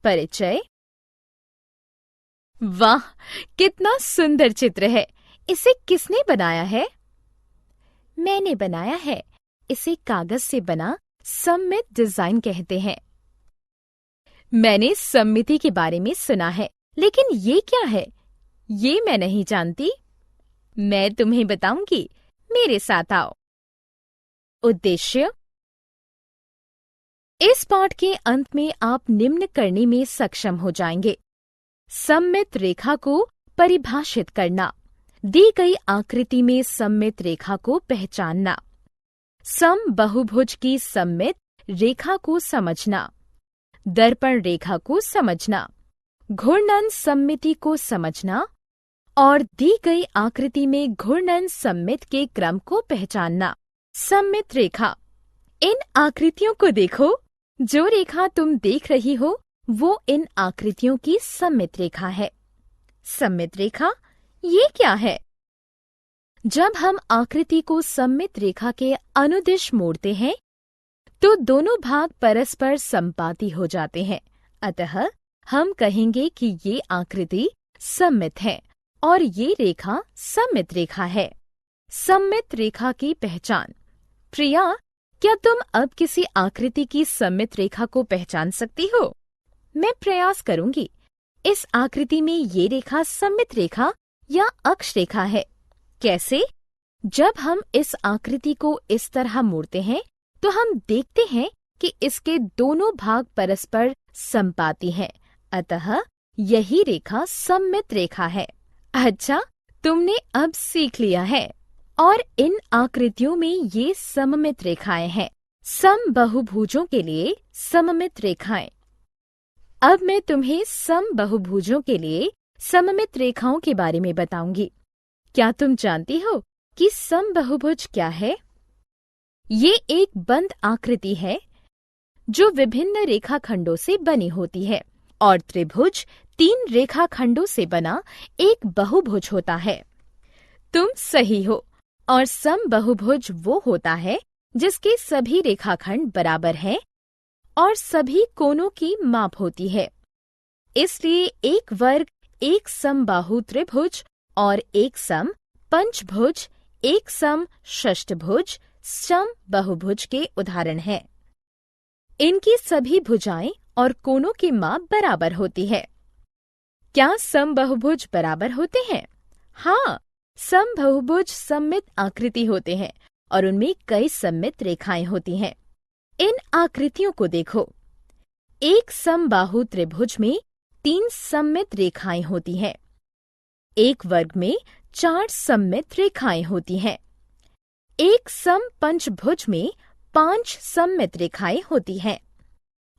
परिचय। वाह, कितना सुंदर चित्र है। इसे किसने बनाया है? मैंने बनाया है। इसे कागज से बना सममित डिजाइन कहते हैं। मैंने सममिति के बारे में सुना है, लेकिन ये क्या है? ये मैं नहीं जानती। मैं तुम्हें बताऊंगी, मेरे साथ आओ। उद्देश्य। इस पाठ के अंत में आप निम्न करने में सक्षम हो जाएंगे। सममित रेखा को परिभाषित करना, दी गई आकृति में सममित रेखा को पहचानना, समबहुभुज की सममित रेखा को समझना, दर्पण रेखा को समझना, घूर्णन सममिति को समझना और दी गई आकृति में घूर्णन सममित के क्रम को पहचानना। सममित रेखा। इन आकृतियों को देखो। जो रेखा तुम देख रही हो वो इन आकृतियों की सममित रेखा है। सममित रेखा ये क्या है? जब हम आकृति को सममित रेखा के अनुदिश मोड़ते हैं तो दोनों भाग परस्पर संपाती हो जाते हैं। अतः हम कहेंगे कि ये आकृति सममित है और ये रेखा सममित रेखा है। सममित रेखा की पहचान। प्रिया, क्या तुम अब किसी आकृति की सममित रेखा को पहचान सकती हो? मैं प्रयास करूंगी। इस आकृति में ये रेखा सममित रेखा या अक्ष रेखा है। कैसे? जब हम इस आकृति को इस तरह मोड़ते हैं तो हम देखते हैं कि इसके दोनों भाग परस्पर संपाती हैं। अतः यही रेखा सममित रेखा है। अच्छा, तुमने अब सीख लिया है। और इन आकृतियों में ये सममित रेखाएं हैं। समबहुभुजों के लिए सममित रेखाएं। अब मैं तुम्हें समबहुभुजों के लिए सममित रेखाओं के बारे में बताऊंगी। क्या तुम जानती हो कि समबहुभुज क्या है? ये एक बंद आकृति है जो विभिन्न रेखाखंडों से बनी होती है और त्रिभुज 3 रेखाखंडों से बना एक बहुभुज होता है। तुम सही हो। और समबहुभुज वो होता है जिसके सभी रेखाखंड बराबर हैं और सभी कोनों की माप होती है। इसलिए एक वर्ग एक समबाहु त्रिभुज और एक सम पंचभुज, एक सम षष्ठभुज, समबहुभुज के उदाहरण हैं। इनकी सभी भुजाएं और कोनों की माप बराबर होती है। क्या समबहुभुज बराबर होते हैं? हाँ, समबहुभुज सममित आकृति होते हैं और उनमें कई सममित रेखाएं होती हैं। इन आकृतियों को देखो। एक समबाहु त्रिभुज में 3 सममित रेखाएं होती हैं। एक वर्ग में 4 सममित रेखाएं होती हैं। एक सम पंचभुज में 5 सममित रेखाएं होती हैं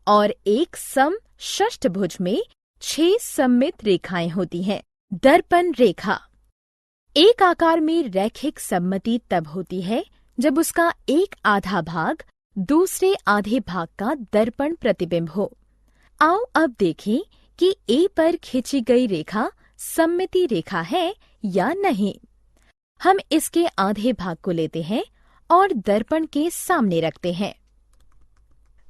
और एक सम षष्ठभुज में 6 सममित रेखाएं होती हैं। दर्पण रेखा। एक आकार में रैखिक सममिति तब होती है जब उसका एक आधा भाग दूसरे आधे भाग का दर्पण प्रतिबिंब हो। आओ अब देखें कि ए पर खींची गई रेखा सममिति रेखा है या नहीं। हम इसके आधे भाग को लेते हैं और दर्पण के सामने रखते हैं।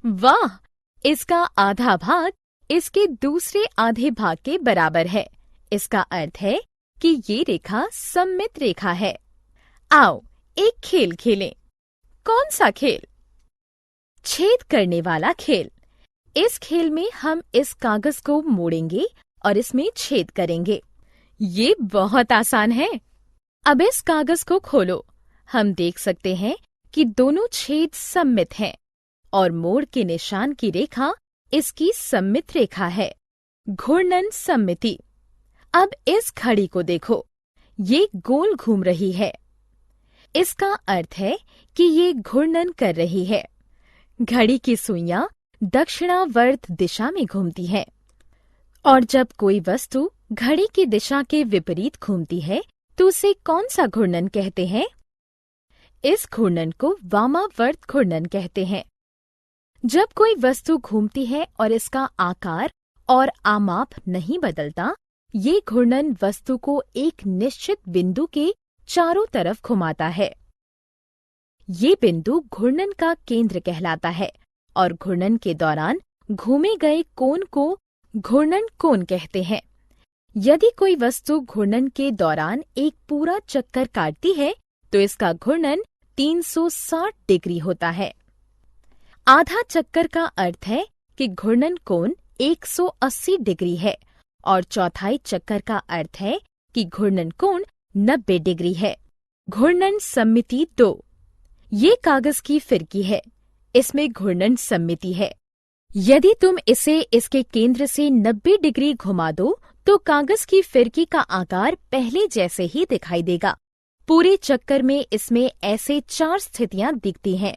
वाह! इसका आधा भाग इसके दूसरे आधे भाग के बराबर है। इसका अर्थ है कि ये रेखा सममित रेखा है। आओ एक खेल खेलें। कौन सा खेल? छेद करने वाला खेल। इस खेल में हम इस कागज को मोड़ेंगे और इसमें छेद करेंगे। ये बहुत आसान है। अब इस कागज को खोलो। हम देख सकते हैं कि दोनों छेद सममित हैं और मोड़ के निशान की रेखा इसकी सममित रेखा है। घूर्णन सममिति। अब इस घड़ी को देखो, ये गोल घूम रही है। इसका अर्थ है कि ये घूर्णन कर रही है। घड़ी की सुइयां दक्षिणावर्त दिशा में घूमती है और जब कोई वस्तु घड़ी की दिशा के विपरीत घूमती है तो उसे कौन सा घूर्णन कहते हैं? इस घूर्णन को वामावर्त घूर्णन कहते हैं। जब कोई वस्तु घूमती है और इसका आकार और आमाप नहीं बदलता, ये घूर्णन वस्तु को एक निश्चित बिंदु के चारों तरफ घुमाता है। ये बिंदु घूर्णन का केंद्र कहलाता है और घूर्णन के दौरान घूमे गए कोण को घूर्णन कोण कहते हैं। यदि कोई वस्तु घूर्णन के दौरान एक पूरा चक्कर काटती है तो इसका घूर्णन 360 डिग्री होता है। आधा चक्कर का अर्थ है कि घूर्णन कोण 180 डिग्री है और चौथाई चक्कर का अर्थ है कि घूर्णन कोण 90 डिग्री है। घूर्णन सममिति 2। ये कागज की फिरकी है, इसमें घूर्णन सममिति है। यदि तुम इसे इसके केंद्र से 90 डिग्री घुमा दो तो कागज की फिरकी का आकार पहले जैसे ही दिखाई देगा। पूरे चक्कर में इसमें ऐसे 4 स्थितियां दिखती हैं: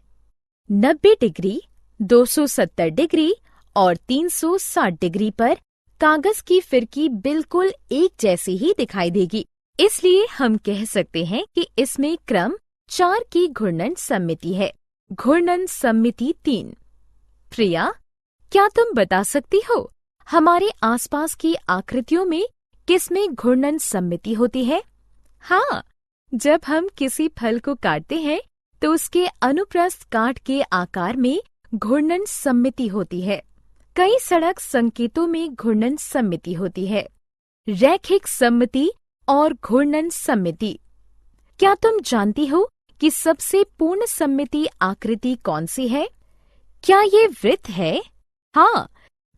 90 डिग्री, 270 डिग्री और 360 डिग्री पर कागज की फिरकी बिल्कुल एक जैसी ही दिखाई देगी। इसलिए हम कह सकते हैं कि इसमें क्रम 4 की घूर्णन सममिति है। घूर्णन सममिति 3। प्रिया, क्या तुम बता सकती हो हमारे आसपास की आकृतियों में किसमें घूर्णन सममिति होती है? हाँ, जब हम किसी फल को काटते हैं तो उसके अनुप्रस्थ काट के आकार में घूर्णन सममिति होती है। कई सड़क संकेतों में घूर्णन सममिति होती है। रैखिक सममिति और घूर्णन सममिति। क्या तुम जानती हो कि सबसे पूर्ण सममिति आकृति कौन सी है? क्या ये वृत्त है? हाँ,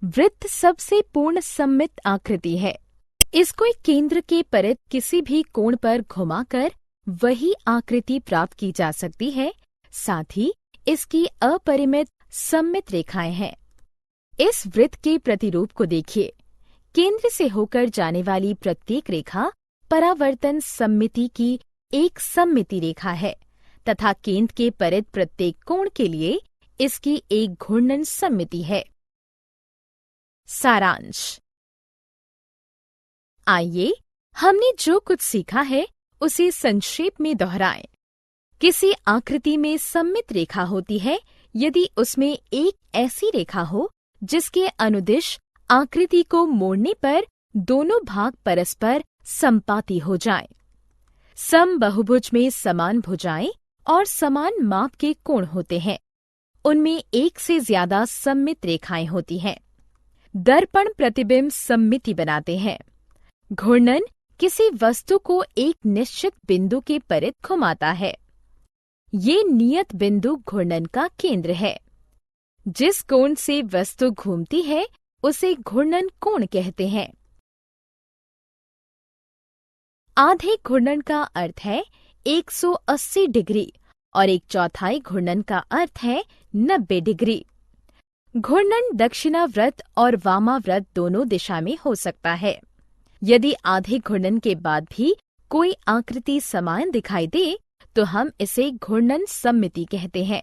वृत्त सबसे पूर्ण सममित आकृति है। इसको एक केंद्र के परित किसी भी कोण पर घुमाकर वही आकृति प्राप्त की जा सकती है। साथ ही इसकी अपरिमित सममित रेखाएं हैं। इस वृत्त के प्रतिरूप को देखिए। केंद्र से होकर जाने वाली प्रत्येक रेखा परावर्तन सममिति की एक सममिति रेखा है तथा केंद्र के परित प्रत्येक कोण के लिए इसकी एक घूर्णन सममिति है। सारांश। आइए हमने जो कुछ सीखा है उसे संक्षेप में दोहराएं। किसी आकृति में सममित रेखा होती है यदि उसमें एक ऐसी रेखा हो जिसके अनुदिश आकृति को मोड़ने पर दोनों भाग परस्पर समपाती हो जाएं। समबहुभुज में समान भुजाएं और समान माप के कोण होते हैं। उनमें एक से ज्यादा सममित रेखाएं होती हैं। दर्पण प्रतिबिंब सममिति बनाते हैं। घूर्णन किसी वस्तु को एक निश्चित बिंदु के परित घुमाता है। ये नियत बिंदु घूर्णन का केंद्र है। जिस कोण से वस्तु घूमती है उसे घूर्णन कोण कहते हैं। आधे घूर्णन का अर्थ है 180 डिग्री और 1/4 घूर्णन का अर्थ है 90 डिग्री। घूर्णन दक्षिणाव्रत और वामाव्रत दोनों दिशा में हो सकता है। यदि आधे घूर्णन के बाद भी कोई आकृति समान दिखाई दे तो हम इसे घूर्णन सममिति कहते हैं।